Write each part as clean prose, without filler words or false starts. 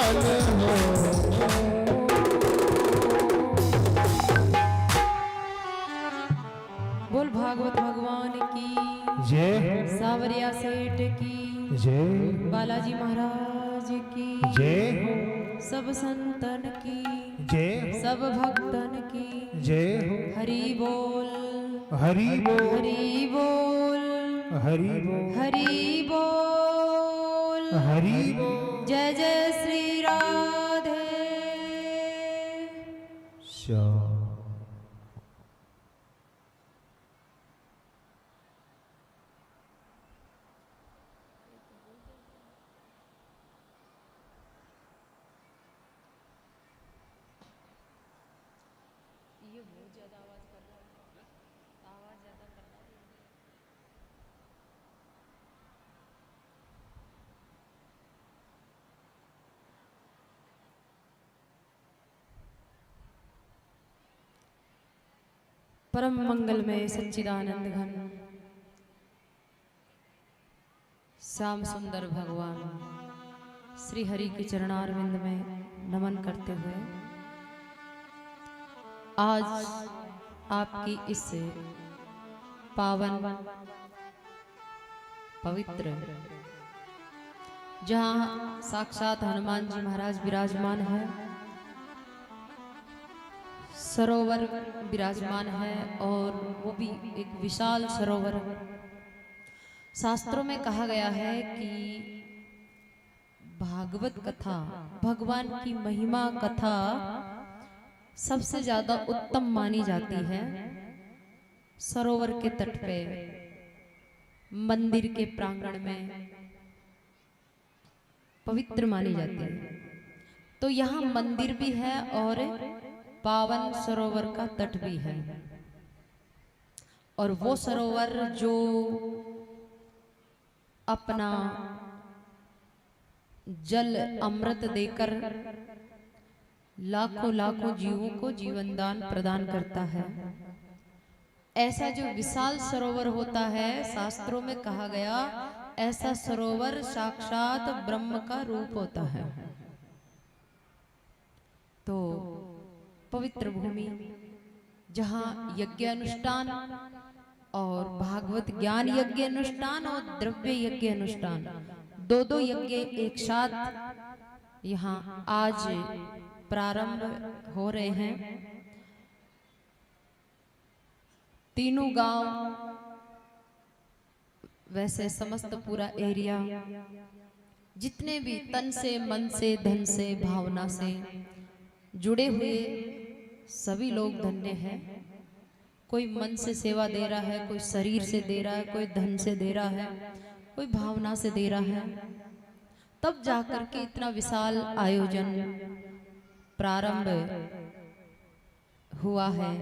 फल हो। बोल भागवत भगवान की जय, सावरिया सेठ की जय, बालाजी महाराज की जय, सब संतन की जय, सब भक्तन की जय हो। हरि बोल हरि बोल, हरि बोल हरि बोल, हरि बोल हरि बोल। जय जय श्री राधे। श्याम। ये बहुत ज्यादा आवाज कर रहा है, आवाज ज्यादा कर रहा है। परम मंगलमय सच्चिदानंद घन श्याम सुंदर भगवान श्री हरि के चरणारविंद में नमन करते हुए आज आपकी इस पावन पवित्र जहां साक्षात हनुमान जी महाराज विराजमान है, सरोवर विराजमान है और वो भी एक विशाल सरोवर। शास्त्रों में कहा गया है कि भागवत कथा, भगवान की महिमा कथा सबसे ज्यादा उत्तम मानी जाती है सरोवर के तट पे, मंदिर के प्रांगण में पवित्र मानी जाती है। तो यहाँ मंदिर भी है और पावन सरोवर का तट भी है, और वो सरोवर जो अपना जल अमृत देकर लाखों लाखों जीवों को जीवन दान प्रदान करता है, ऐसा जो विशाल सरोवर होता है, शास्त्रों में कहा गया ऐसा सरोवर साक्षात ब्रह्म का रूप होता है। तो पवित्र भूमि जहाँ यज्ञ अनुष्ठान और भागवत ज्ञान यज्ञ अनुष्ठान और द्रव्य यज्ञ अनुष्ठान दो दो यज्ञ एक साथ यहाँ आज प्रारंभ हो रहे हैं। तीनों गांव, वैसे समस्त पूरा एरिया, जितने भी तन से मन से धन से भावना से जुड़े हुए सभी लोग धन्य हैं। कोई मन से सेवा दे रहा है, कोई शरीर से दे रहा है, कोई धन से दे रहा है, कोई भावना से दे रहा है, तब जाकर के इतना विशाल आयोजन प्रारंभ हुआ है।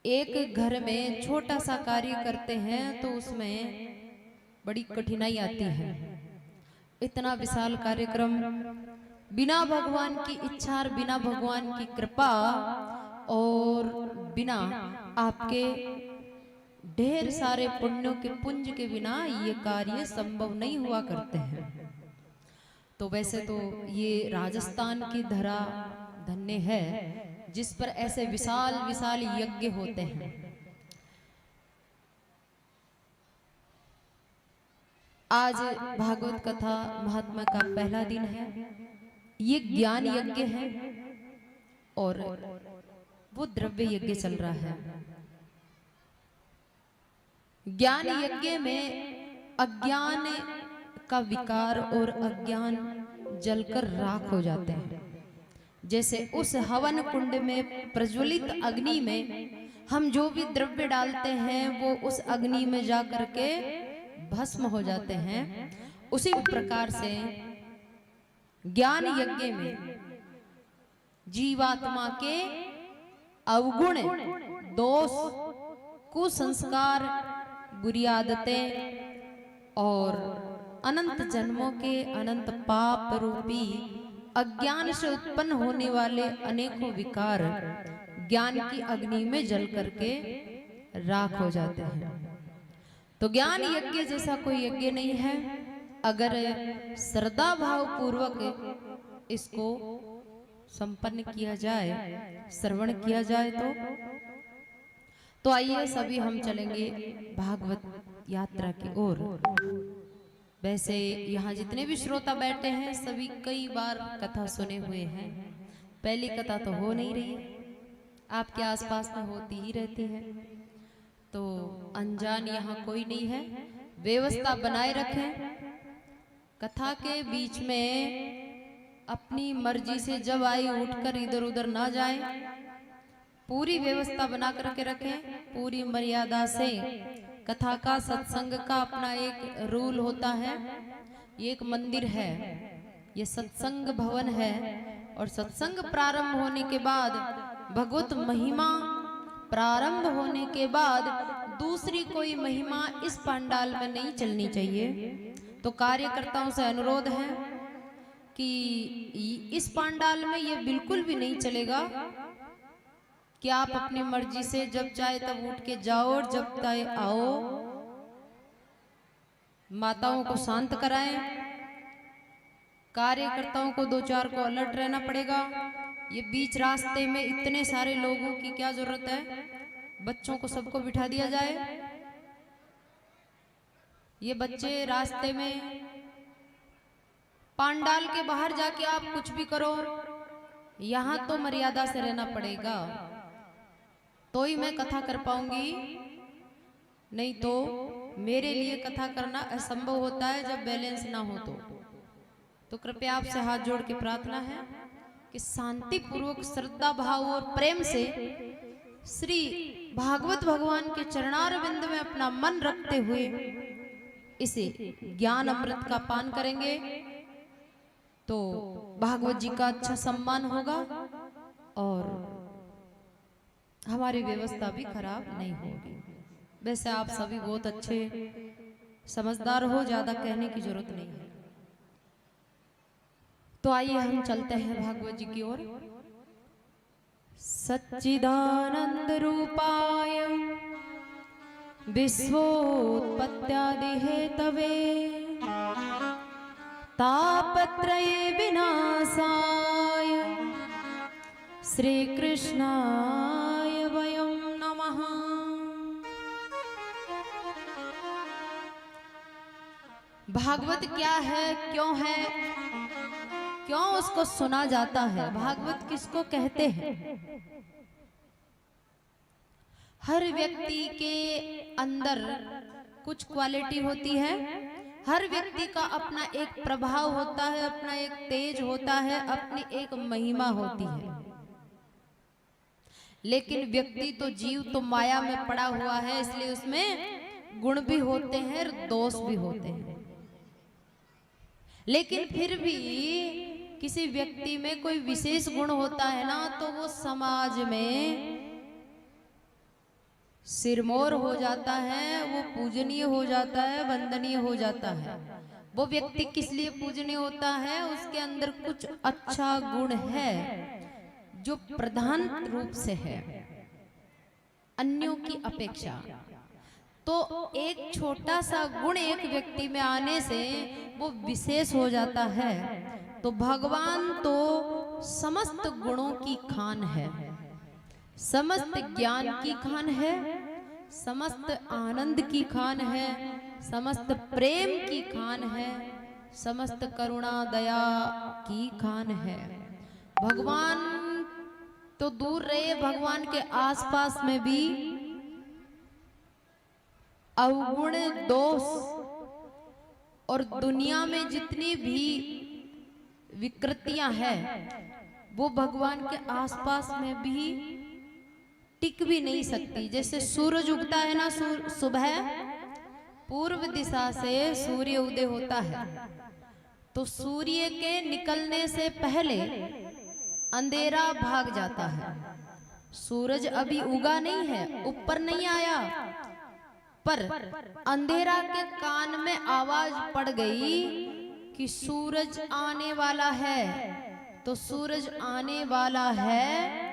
एक घर में छोटा सा कार्य करते हैं तो उसमें बड़ी कठिनाई आती है। इतना विशाल कार्यक्रम बिना भगवान की इच्छा और बिना भगवान की कृपा और बिना आपके ढेर सारे पुण्यों के पुंज के बिना ये कार्य संभव नहीं हुआ करते हैं। तो वैसे तो ये राजस्थान की धरा धन्य है जिस पर ऐसे विशाल विशाल यज्ञ होते हैं। आज भागवत कथा महात्मा का पहला दिन है। ये ज्ञान यज्ञ है और वो द्रव्य यज्ञ चल रहा है। ज्ञान यज्ञ में अज्ञान का विकार और अज्ञान जलकर राख हो जाते हैं। जैसे उस हवन कुंड में प्रज्वलित अग्नि में हम जो भी द्रव्य डालते हैं वो उस अग्नि में जा करके भस्म हो जाते हैं, उसी प्रकार से ज्ञान यज्ञ में जीवात्मा के अवगुण, दोष, कुसंस्कार, बुरी आदतें और अनंत जन्मों के अनंत पाप रूपी अज्ञान से उत्पन्न होने वाले अनेकों विकार ज्ञान की अग्नि में जल करके राख हो जाते हैं। तो ज्ञान यज्ञ जैसा कोई यज्ञ नहीं है। अगर श्रद्धा भाव पूर्वक इसको संपन्न किया जाए, श्रवण किया जाए तो आइए सभी हम चलेंगे भागवत यात्रा की ओर। वैसे यहाँ जितने भी श्रोता बैठे हैं सभी कई बार कथा सुने हुए हैं, पहली कथा तो हो नहीं रही है, आपके आसपास में होती ही रहती है, तो अनजान यहाँ कोई नहीं है। व्यवस्था बनाए रखें, कथा के बीच में अपनी मर्जी से जब आई उठकर इधर उधर ना जाए, पूरी व्यवस्था बना करके रखें, पूरी मर्यादा से। कथा का सत्संग का अपना एक रूल होता है। ये एक मंदिर है, ये सत्संग भवन है, और सत्संग प्रारंभ होने के बाद, भगवत महिमा प्रारंभ होने के बाद दूसरी कोई महिमा इस पंडाल में नहीं चलनी चाहिए। तो कार्यकर्ताओं से अनुरोध है कि इस पंडाल में ये बिल्कुल भी नहीं चलेगा कि आप अपनी मर्जी से जब चाहे तब उठ के जाओ और जब चाहे आओ। माताओं को शांत कराएं, कार्यकर्ताओं को दो चार को अलर्ट रहना पड़ेगा। ये बीच रास्ते में इतने सारे लोगों की क्या जरूरत है, बच्चों को सबको बिठा दिया जाए। ये बच्चे रास्ते में, पंडाल के बाहर जाके आप कुछ भी करो, यहाँ तो मर्यादा से रहना पड़ेगा, तो ही मैं कथा कर पाऊंगी, नहीं तो मेरे लिए कथा करना असंभव होता है जब बैलेंस ना हो तो कृपया आपसे हाथ जोड़ के प्रार्थना है कि शांति पूर्वक श्रद्धा भाव और प्रेम से श्री भागवत भगवान के चरणारविंद में अपना मन रखते हुए इसे ज्ञान अमृत का पान करेंगे तो भागवत जी का अच्छा सम्मान होगा और हमारी व्यवस्था भी खराब नहीं होगी। वैसे आप सभी बहुत अच्छे समझदार हो, ज्यादा कहने की जरूरत नहीं है। तो आइए हम चलते हैं भागवत जी की ओर। सच्चिदानंद रूपाय विश्वोत्पत्त्यादि हेतवे तापत्रये विनाशाय श्री कृष्णाय वयं नमः। भागवत क्या है, क्यों उसको सुना जाता है, भागवत किसको कहते हैं? हर व्यक्ति के अंदर कुछ क्वालिटी होती है, हर व्यक्ति का अपना एक प्रभाव होता है, अपना एक तेज होता है, अपनी एक महिमा होती है। लेकिन व्यक्ति तो जीव तो माया में पड़ा हुआ है, इसलिए उसमें गुण भी होते हैं और दोष भी होते हैं। लेकिन फिर भी किसी व्यक्ति में कोई विशेष गुण होता है ना, तो वो समाज में सिरमौर हो जाता है, वो पूजनीय हो जाता है, वंदनीय हो जाता है। वो व्यक्ति किस लिए पूजनीय होता है? उसके अंदर कुछ अच्छा गुण है जो प्रधान रूप से है अन्यों की अपेक्षा। तो एक छोटा सा गुण एक व्यक्ति में आने से वो विशेष हो जाता है। तो भगवान तो समस्त गुणों की खान है, समस्त ज्ञान की खान है, समस्त आनंद की खान है, समस्त प्रेम की खान है, समस्त करुणा दया की खान है। भगवान तो दूर रहे, भगवान के आसपास में भी अवगुण दोष और दुनिया में जितनी भी विकृतियां हैं वो भगवान के आसपास में भी टिक भी नहीं सकती। जैसे सूरज उगता है ना, सुबह पूर्व दिशा से सूर्य उदय होता है, तो सूर्य के निकलने से पहले अंधेरा भाग जाता है। सूरज अभी उगा नहीं है, ऊपर नहीं आया, पर अंधेरा के कान में आवाज पड़ गई कि सूरज आने वाला है। तो सूरज आने वाला है,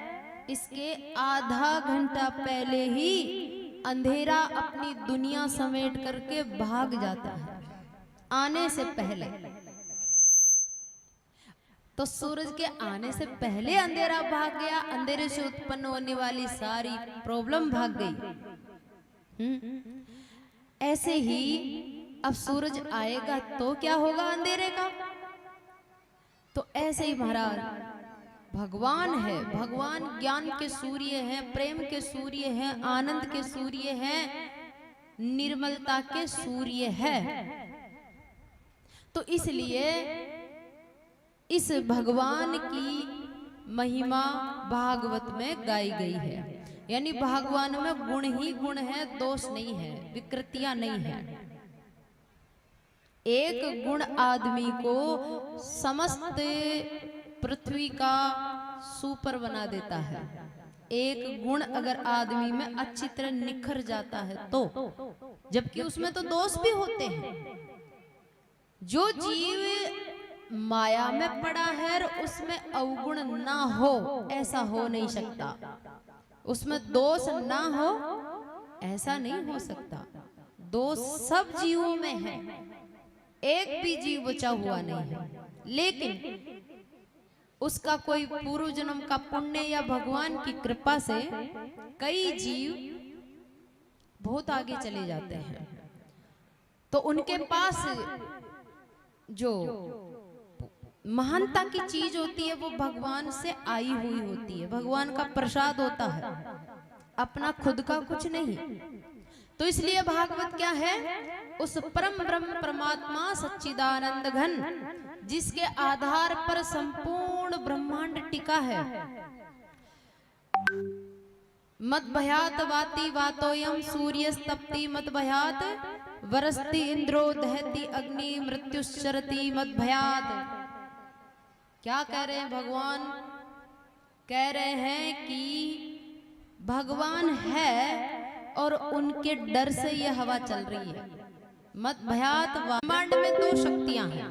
इसके आधा घंटा पहले ही अंधेरा अपनी दुनिया समेट करके भाग जाता है। आने से पहले, तो सूरज के आने से पहले अंधेरा भाग गया, अंधेरे से उत्पन्न होने वाली सारी प्रॉब्लम भाग गई। ऐसे ही अब सूरज आएगा तो क्या होगा अंधेरे का? तो ऐसे ही महाराज भगवान है, भगवान ज्ञान के सूर्य हैं, प्रेम के सूर्य हैं, आनंद के सूर्य हैं, निर्मलता के सूर्य है। तो इसलिए इस भगवान की महिमा भागवत में गाई गई है। यानी भगवान में गुण ही गुण है, दोष नहीं है, विकृतियां नहीं है। एक गुण आदमी को समस्त पृथ्वी का सुपर बना देता है। एक गुण अगर आदमी में अच्छी तरह निखर जाता है तो, जबकि उसमें तो दोष भी होते हैं। जो जीव माया में पड़ा है और उसमें अवगुण ना हो, ऐसा हो नहीं सकता। उसमें दोष ना हो, ऐसा नहीं हो सकता। दोष सब जीवों में है, एक भी जीव बचा हुआ नहीं है। लेकिन उसका कोई पूर्व जन्म का पुण्य या भगवान की कृपा से कई जीव बहुत आगे चले जाते हैं। तो उनके पास जो महानता की चीज होती है वो भगवान से आई हुई होती है, भगवान का प्रसाद होता है, अपना खुद का कुछ नहीं। तो इसलिए भागवत क्या है? उस परम ब्रह्म परमात्मा सच्चिदानंद घन, जिसके आधार पर संपूर्ण ब्रह्मांड टिका है। मद भयात वाति वातोयम सूर्यस्तप्ति मद भयात वरस्ति इंद्रो दहति अग्नि मृत्युश्चरति मद भयात। क्या कह रहे हैं भगवान? कह रहे हैं कि भगवान है और उनके डर से ये हवा चल रही है। मद भयात, ब्रह्मांड में दो शक्तियां हैं,